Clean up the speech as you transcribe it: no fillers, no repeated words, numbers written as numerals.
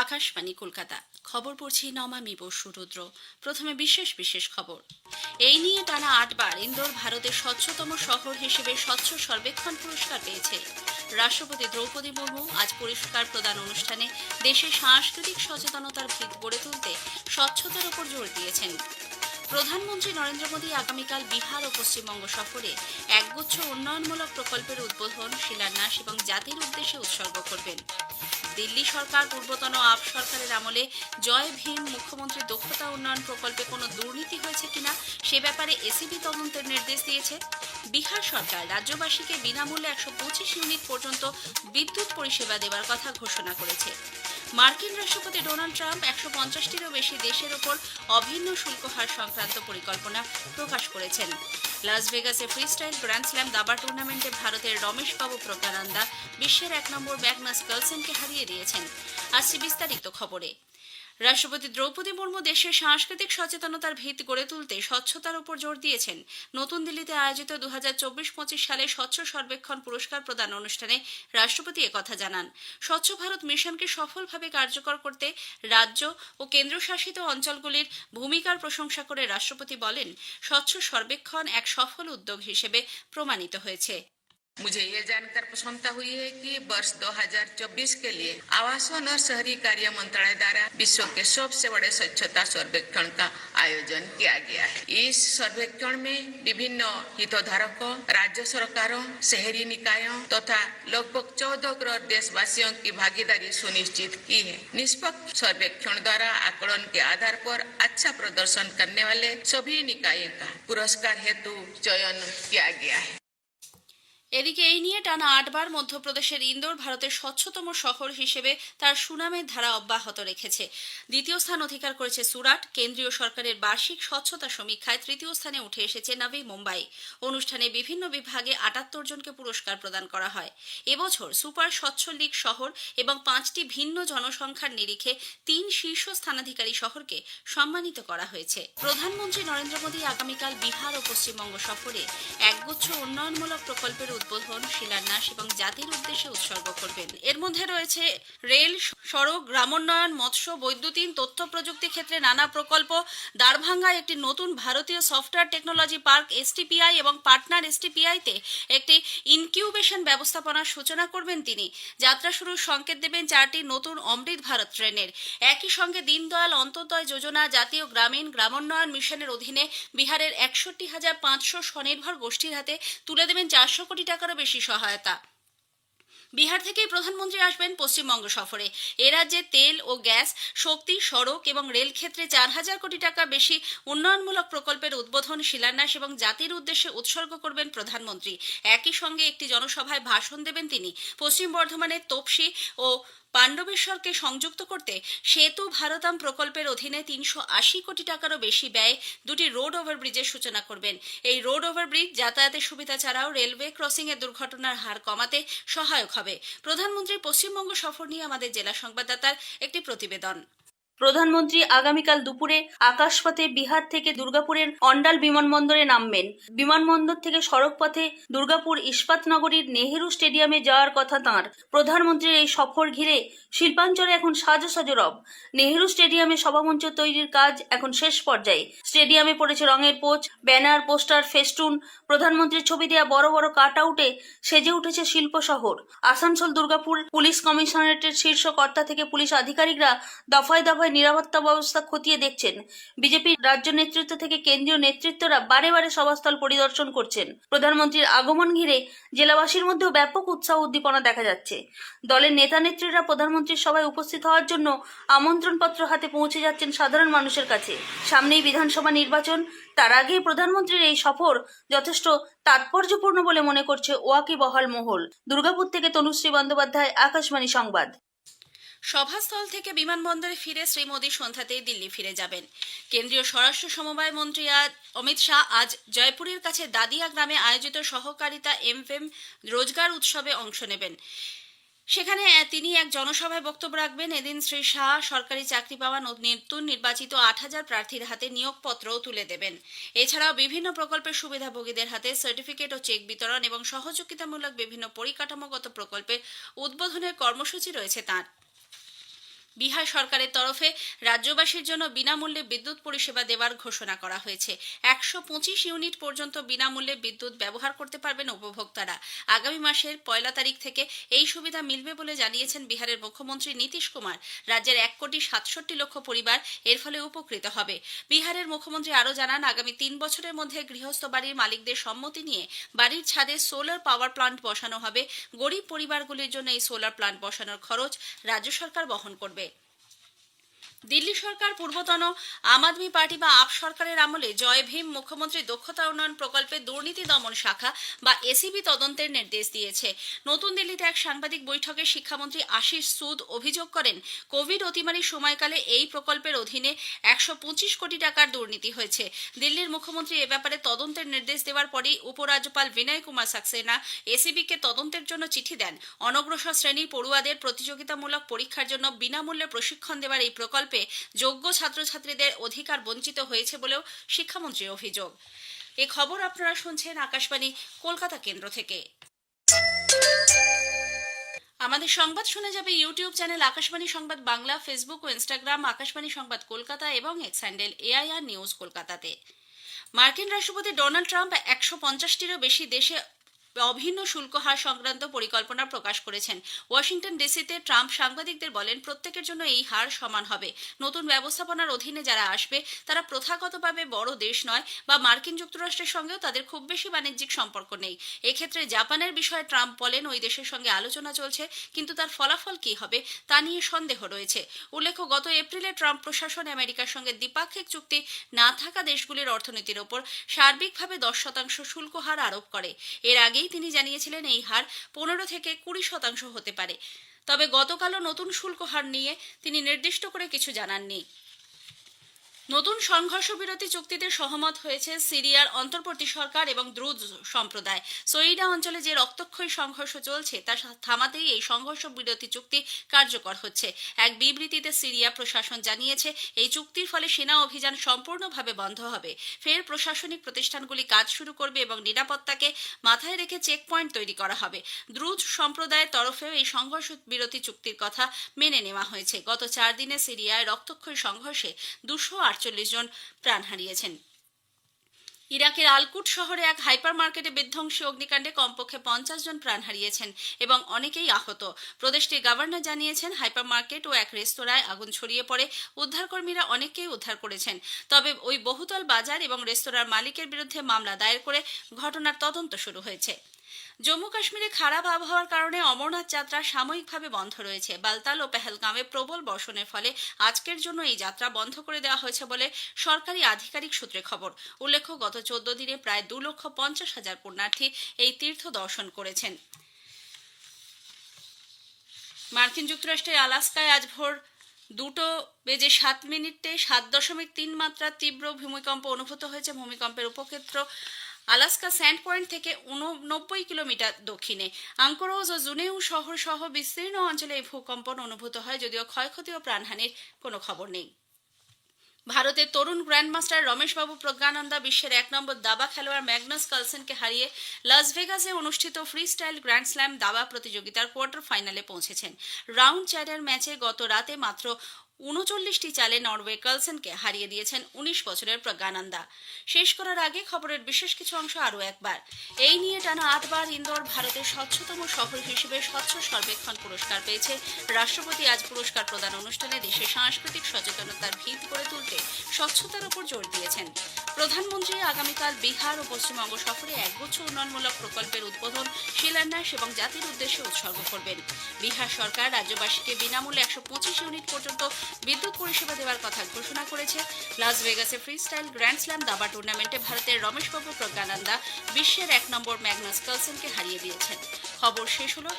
আকাশবাণী কলকাতা। খবর পড়ছি নমামি বসু রুদ্র। প্রথমে বিশেষ বিশেষ খবর। এই নিয়ে টানা ৮ বার ইন্দোর ভারতের স্বচ্ছতম শহর হিসেবে স্বচ্ছ সর্বেক্ষণ পুরস্কার পেয়েছে। রাষ্ট্রপতি দ্রৌপদী মুর্মু আজ পুরস্কার প্রদান অনুষ্ঠানে দেশে সাংস্কৃতিক সচেতনতার ভিত গড়ে তুলতে স্বচ্ছতার উপর জোর দিয়েছেন। প্রধানমন্ত্রী নরেন্দ্র মোদী আগামীকাল বিহার ও পশ্চিমবঙ্গ সফরে একগুচ্ছ উন্নয়নমূলক প্রকল্পের উদ্বোধন, শিলান্যাস এবং জাতির উদ্দেশ্যে উৎসর্গ করবেন। দিল্লি সরকার পূর্বতন আপ সরকারের আমলে জয় ভীম মুখ্যমন্ত্রী দক্ষতা উন্নয়ন প্রকল্পে কোনো দুর্নীতি হয়েছে কিনা সে ব্যাপারে এসিবি তদন্তের নির্দেশ দিয়েছে। বিহার সরকার রাজ্যবাসীকে বিনামূল্যে ১২৫ ইউনিট পর্যন্ত বিদ্যুৎ পরিষেবা দেওয়ার কথা ঘোষণা করেছে। মার্কিন রাষ্ট্রপতি ডোনাল্ড ট্রাম্প ১৫০টিরও বেশি দেশের ওপর অভিন্ন শুল্ক হার সংক্রান্ত পরিকল্পনা প্রকাশ করেছেন। লাস ভেগাসে ফ্রিস্টাইল গ্র্যান্ড স্ল্যাম দাবা টুর্নামেন্টে ভারতের রমেশ বাবু প্রজ্ঞানন্দা বিশ্বের ১ নম্বর ম্যাগনাস কার্লসেনকে হারিয়ে দিয়েছেন। আসছে বিস্তারিত খবরে। রাষ্ট্রপতি দ্রৌপদী মুর্মু দেশের সাংস্কৃতিক সচেতনতার ভিত গড়ে তুলতে স্বচ্ছতার উপর জোর দিয়েছেন। নতুন দিল্লিতে আয়োজিত ২০২৪-২৫ সালে স্বচ্ছ সর্বেক্ষণ পুরস্কার প্রদান অনুষ্ঠানে রাষ্ট্রপতি একথা জানান। স্বচ্ছ ভারত মিশনকে সফলভাবে কার্যকর করতে রাজ্য ও কেন্দ্রশাসিত অঞ্চলগুলির ভূমিকার প্রশংসা করে রাষ্ট্রপতি বলেন, স্বচ্ছ সর্বেক্ষণ এক সফল উদ্যোগ হিসেবে প্রমাণিত হয়েছে। मुझे ये जानकर प्रसन्नता हुई है कि वर्ष 2024 के लिए आवासन और शहरी कार्य मंत्रालय द्वारा विश्व के सबसे बड़े स्वच्छता सर्वेक्षण का आयोजन किया गया है। इस सर्वेक्षण में विभिन्न हितधारकों, राज्य सरकारों, शहरी निकायों तथा लगभग 14 करोड़ देशवासियों की भागीदारी सुनिश्चित की है। निष्पक्ष सर्वेक्षण द्वारा आकलन के आधार पर अच्छा प्रदर्शन करने वाले सभी निकायों का पुरस्कार हेतु चयन किया गया है। এদিকে এই নিয়ে টানা ৮ বার মধ্যপ্রদেশের ইন্দোর ভারতের স্বচ্ছতম শহর হিসেবে তার সুনামের ধারা অব্যাহত রেখেছে। দ্বিতীয় স্থান অধিকার করেছে সুরাট। কেন্দ্রীয় সরকারের বার্ষিক স্বচ্ছতা সমীক্ষায় তৃতীয় স্থানে উঠে এসেছে নবী মুম্বাই। অনুষ্ঠানে বিভিন্ন বিভাগে ৭৮ জনকে পুরস্কার প্রদান করা হয়। এবছর সুপার স্বচ্ছ লীগ শহর এবং ৫টি ভিন্ন জনসংখ্যার নিরিখে ৩ শীর্ষ স্থানাধিকারী শহরকে সম্মানিত করা হয়েছে। প্রধানমন্ত্রী নরেন্দ্র মোদী আগামীকাল বিহার ও পশ্চিমবঙ্গ সফরে একগুচ্ছ উন্নয়নমূলক প্রকল্পের উদ্বোধন, শিলান্যাস এবং জাতির উদ্দেশ্যে উৎসর্গ করবেন। এর মধ্যে রয়েছে রেল, সড়ক, গ্রামোন্নয়ন, মৎস্য, বৈদ্যুতিন, তথ্য প্রযুক্তি ক্ষেত্রে নানা প্রকল্প। দ্বারভাঙ্গায় একটি নতুন ভারতীয় সফটওয়্যার টেকনোলজি পার্ক এসটিপিআই এবং পার্টনার এসটিপিআইতে একটি ইনকিউবেশন ব্যবস্থাপনার সূচনা করবেন তিনি। যাত্রা শুরুর সংকেত দেবেন 4টি নতুন অমৃত ভারত ট্রেনের। একই সঙ্গে দীনদয়াল অন্তোদয় যোজনা, জাতীয় গ্রামোন্নয়ন মিশনের অধীনে বিহারের ৬১,৫০০ স্বনির্ভর গোষ্ঠীর হাতে তুলে দেবেন ৪০০ কোটি টাকারও বেশি সহায়তা। বিহার থেকেই প্রধানমন্ত্রী আসবেন পশ্চিমবঙ্গ সফরে। এ রাজ্যে তেল ও গ্যাস, শক্তি, সড়ক এবং রেল ক্ষেত্রে ৪,০০০ কোটি টাকা বেশি উন্নয়নমূলক প্রকল্পের উদ্বোধন, শিলান্যাস এবং জাতির উদ্দেশ্যে উৎসর্গ করবেন প্রধানমন্ত্রী। একই সঙ্গে একটি জনসভায় ভাষণ দেবেন তিনি। পশ্চিম বর্ধমানের তোপসি ও পাণ্ডবেশ্বরকে সংযুক্ত করতে সেতু ভারতাম প্রকল্পের অধীনে ৩৮০ কোটি টাকারও বেশি ব্যয়ে 2টি রোড ওভারব্রিজের সূচনা করবেন। এই রোড ওভারব্রিজ যাতায়াতের সুবিধা ছাড়াও রেলওয়ে ক্রসিংয়ের দুর্ঘটনার হার কমাতে সহায়ক হবে। প্রধানমন্ত্রীর পশ্চিমবঙ্গ সফর নিয়ে আমাদের জেলা সংবাদদাতার একটি প্রতিবেদন। প্রধানমন্ত্রী আগামীকাল দুপুরে আকাশপথে বিহার থেকে দুর্গাপুরের অন্ডাল বিমানবন্দরে নামবেন। বিমানবন্দর থেকে সড়ক পথে দুর্গাপুর ইস্পাত নগরীর নেহেরু স্টেডিয়ামে যাওয়ার কথা তাঁর। প্রধানমন্ত্রীর এই সফর ঘিরে শিল্পাঞ্চলে এখন সাজো রব। নেহেরু স্টেডিয়ামে সভামঞ্চ তৈরির কাজ এখন শেষ পর্যায়ে। স্টেডিয়ামে পড়েছে রঙের পোচ, ব্যানার, পোস্টার, ফেস্টুন। প্রধানমন্ত্রীর ছবি দেওয়া বড় বড় কাট আউটে সেজে উঠেছে শিল্প শহর। আসানসোল দুর্গাপুর পুলিশ কমিশনারেটের শীর্ষ কর্তা থেকে পুলিশ আধিকারিকরা দফায় দফায় নিরাপত্তা ব্যবস্থা খতিয়ে দেখছেন। বিজেপির রাজ্য নেতৃত্ব থেকে কেন্দ্রীয় নেতৃত্বরা বারে বারে সভাস্থল পরিদর্শন করছেন। প্রধানমন্ত্রীর আগমন ঘিরে জেলাবাসীর মধ্যেও ব্যাপক উৎসাহ উদ্দীপনা দেখা যাচ্ছে। দলের নেতা নেত্রীরা প্রধানমন্ত্রীর সভায় উপস্থিত হওয়ার জন্য আমন্ত্রণপত্র হাতে পৌঁছে যাচ্ছেন সাধারণ মানুষের কাছে। সামনেই বিধানসভা নির্বাচন, তার আগে প্রধানমন্ত্রীর এই সফর যথেষ্ট তাৎপর্যপূর্ণ বলে মনে করছে ওয়াকিবহাল মহল। দুর্গাপুর থেকে তনুশ্রী বন্দ্যোপাধ্যায়, আকাশবাণী সংবাদ। সভাস্থল থেকে বিমানবন্দরে ফিরে শ্রী মোদী সন্ধ্যাতেই দিল্লি ফিরে যাবেন। কেন্দ্রীয় স্বরাষ্ট্র সমবায় মন্ত্রী অমিত শাহ আজ জয়পুরের কাছে দাদিয়া গ্রামে আয়োজিত সহকারিতা এমফেম রোজগার উৎসবে অংশ নেবেন। সেখানে তিনি এক জনসভায় বক্তব্য রাখবেন। এদিন শ্রী শাহ সরকারি চাকরি পাওয়া নতুন নির্বাচিত ৮,০০০ প্রার্থীর হাতে নিয়োগপত্রও তুলে দেবেন। এছাড়াও বিভিন্ন প্রকল্পের সুবিধাভোগীদের হাতে সার্টিফিকেট ও চেক বিতরণ এবং সহযোগিতামূলক বিভিন্ন পরিকাঠামোগত প্রকল্পের উদ্বোধনের কর্মসূচি রয়েছে তাঁর। বিহার সরকারের তরফে রাজ্যবাসীর জন্য বিনামূল্যে বিদ্যুৎ পরিষেবা দেওয়ার ঘোষণা করা হয়েছে। 125 ইউনিট পর্যন্ত বিনামূল্যে বিদ্যুৎ ব্যবহার করতে পারবেন উপভোক্তারা। আগামী মাসের 1 তারিখ থেকে এই সুবিধা মিলবে বলে জানিয়েছেন বিহারের মুখ্যমন্ত্রী নীতিশ কুমার। রাজ্যের 1,67,00,000 পরিবার এর ফলে উপকৃত হবে। বিহারের মুখ্যমন্ত্রী আরও জানান, আগামী 3 বছরের মধ্যে গৃহস্থ বাড়ির মালিকদের সম্মতি নিয়ে বাড়ির ছাদে সোলার পাওয়ার প্লান্ট বসানো হবে। গরিব পরিবারগুলির জন্য এই সোলার প্লান্ট বসানোর খরচ রাজ্য সরকার বহন করবে। দিল্লি সরকার পূর্বতন আম আদমি পার্টি বা আপ সরকারের আমলে জয় ভীম মুখ্যমন্ত্রী দক্ষতা উন্নয়ন প্রকল্পে দুর্নীতি দমন শাখা বা এসিবি তদন্তের নির্দেশ দিয়েছে। নতুন দিল্লিতে এক সাংবাদিক বৈঠকে শিক্ষামন্ত্রী আশিস সুদ অভিযোগ করেন, কোভিড অতিমারির সময়কালে এই প্রকল্পের অধীনে 125 কোটি টাকার দুর্নীতি হয়েছে। দিল্লির মুখ্যমন্ত্রী এ ব্যাপারে তদন্তের নির্দেশ দেওয়ার পরেই উপরাজ্যপাল বিনয় কুমার সাক্সেনা এসিবিকে তদন্তের জন্য চিঠি দেন। অনগ্রসর শ্রেণীর পড়ুয়াদের প্রতিযোগিতামূলক পরীক্ষার জন্য বিনামূল্যে প্রশিক্ষণ দেওয়ার এই প্রকল্পে যোগ্য ছাত্রছাত্রীদের অধিকার বঞ্চিত হয়েছে বলেও শিক্ষামন্ত্রীর অভিযোগ। এই খবর আপনারা শুনছেন আকাশবাণী কলকাতা কেন্দ্র থেকে। আমাদের সংবাদ শোনা যাবে ইউটিউব চ্যানেল আকাশবাণী সংবাদ বাংলা, ফেসবুক ও ইনস্টাগ্রাম আকাশবাণী সংবাদ কলকাতা এবং এক্স হ্যান্ডেল AIR নিউজ কলকাতাতে। মার্কিন রাষ্ট্রপতি ডোনাল্ড ট্রাম্প 150টিরও বেশি দেশে অভিন্ন শুল্ক হার সংক্রান্ত পরিকল্পনা প্রকাশ করেছেন। ওয়াশিংটন ডিসিতে ট্রাম্প সাংবাদিকদের বলেন, প্রত্যেকের জন্য এই হার সমান হবে। নতুন ব্যবস্থাপনার অধীনে যারা আসবে তারা প্রথাগতভাবে বড় দেশ নয় বা মার্কিন যুক্তরাষ্ট্রের সঙ্গেও তাদের খুব বেশি বাণিজ্যিক সম্পর্ক নেই। এক্ষেত্রে জাপানের বিষয়ে ট্রাম্প বলেন, ওই দেশের সঙ্গে আলোচনা চলছে, কিন্তু তার ফলাফল কি হবে তা নিয়ে সন্দেহ রয়েছে। উল্লেখ্য, গত এপ্রিলে ট্রাম্প প্রশাসন আমেরিকার সঙ্গে দ্বিপাক্ষিক চুক্তি না থাকা দেশগুলির অর্থনীতির ওপর সার্বিকভাবে 10% শুল্ক হার আরোপ করে। এর আগেই তিনি জানিয়েছিলেন এই হার 15 থেকে 20% হতে পারে। তবে গতকালও নতুন শুল্ক হার নিয়ে তিনি নির্দিষ্ট করে কিছু জানাননি। নতুন সংঘর্ষ বিরতি চুক্তিতে সহমত হয়েছে সিরিয়ার অন্তর্বর্তী সরকার এবং দ্রুজ সম্প্রদায়। সৈয়দা অঞ্চলে যে রক্তক্ষয়ী সংঘর্ষ চলছে তা থামাতেই এই সংঘর্ষ বিরতি চুক্তি কার্যকর হচ্ছে। এক বিবৃতিতে সিরিয়া প্রশাসন জানিয়েছে, এই চুক্তির ফলে সেনা অভিযান সম্পূর্ণভাবে বন্ধ হবে। ফের প্রশাসনিক প্রতিষ্ঠানগুলি কাজ শুরু করবে এবং নিরাপত্তাকে মাথায় রেখে চেকপয়েন্ট তৈরি করা হবে। দ্রুজ সম্প্রদায়ের তরফেও এই সংঘর্ষ বিরতি চুক্তির কথা মেনে নেওয়া হয়েছে। গত 4 দিনে সিরিয়ায় রক্তক্ষয়ী সংঘর্ষে 248 জন প্রাণ হারিয়েছেন। ইরাকের আলকুট শহরে এক হাইপার মার্কেটে বিধ্বংসী অগ্নিকাণ্ডে কমপক্ষে 50 জন প্রাণ হারিয়েছেন এবং অনেকেই আহত। প্রদেশটির গভর্নর জানিয়েছেন, হাইপার মার্কেট ও এক রেস্তোরাঁয় আগুন ছড়িয়ে পড়ে উদ্ধারকর্মীরা অনেককেই উদ্ধার করেছেন। তবে ওই বহুতল বাজার এবং রেস্তোরাঁর মালিকের বিরুদ্ধে মামলা দায়ের করে ঘটনার তদন্ত শুরু হয়েছে। জম্মু কাশ্মীরে খারাপ আবহাওয়ার কারণে অমরনাথ যাত্রা সাময়িকভাবে বন্ধ রয়েছে। বালতাল ও পেহেলগামে প্রবল বর্ষণের ফলে আজকের জন্য এই যাত্রা বন্ধ করে দেওয়া হয়েছে বলে সরকারি আধিকারিক সূত্রে খবর। উল্লেখ্য, গত 14 দিনে প্রায় 2,50,000 পুণ্যার্থী এই তীর্থ দর্শন করেছেন। মার্কিন যুক্তরাষ্ট্রের আলাস্কায় আজ ভোর 2:07 7.3 মাত্রার তীব্র ভূমিকম্প অনুভূত হয়েছে। ভূমিকম্পের উপক্ষেত্র আলাস্কা স্যান্ড পয়েন্ট থেকে 90 কিলোমিটার দক্ষিণে। আঙ্কোরোজ ও জুনেউ শহর সহ বিস্তীর্ণ অঞ্চলে এই ভূকম্পন অনুভূত হয়, যদিও ক্ষয়ক্ষতি ও প্রাণহানির কোনো খবর নেই। ভারতের তরুণ গ্র্যান্ডমাস্টার রমেশবাবু প্রজ্ঞানন্দা বিশ্বের 1 নম্বর দাবা খেলোয়াড় ম্যাগনাস কার্লসেনকে হারিয়ে লাস ভেগাসে অনুষ্ঠিত ফ্রি স্টাইল গ্র্যান্ড স্ল্যাম দাবা প্রতিযোগিতার কোয়ার্টার ফাইনালে পৌঁছেছেন। রাউন্ড 4 ম্যাচে গত রাতে মাত্র 39টি চালে নরওয়ে কার্লসেনকে হারিয়ে দিয়েছেন 19 বছরের প্রজ্ঞানন্দা। শেষ করার আগে খবরের বিশেষ কিছু অংশ আরও একবার। এই নিয়ে টানা 8 বার ইন্দোর ভারতের স্বচ্ছতম শহর হিসেবে স্বচ্ছ সর্বেক্ষণ পুরস্কার পেয়েছে। রাষ্ট্রপতি আজ পুরস্কার প্রদান অনুষ্ঠানে দেশের সাংস্কৃতিক সচেতনতার ভিত করে তুলতে স্বচ্ছতার উপর জোর দিয়েছেন। প্রধানমন্ত্রী আগামীকাল বিহার ও পশ্চিমবঙ্গ সফরে একগুচ্ছ উন্নয়নমূলক প্রকল্পের উদ্বোধন, শিলান্যাস এবং জাতির উদ্দেশ্যে উৎসর্গ করবেন। বিহার সরকার রাজ্যবাসীকে বিনামূল্যে 125 ইউনিট পর্যন্ত বিদ্যুৎ পরিষেবা দেওয়ার কথা ঘোষণা করেছে। লাস ভেগাসে ফ্রি স্টাইল গ্র্যান্ড স্ল্যাম দাবা টুর্নামেন্টে ভারতের রমেশবাবু প্রজ্ঞানন্দা বিশ্বের 1 নম্বর ম্যাগনাস কার্লসেনকে হারিয়ে দিয়েছেন। খবর শেষ হলো।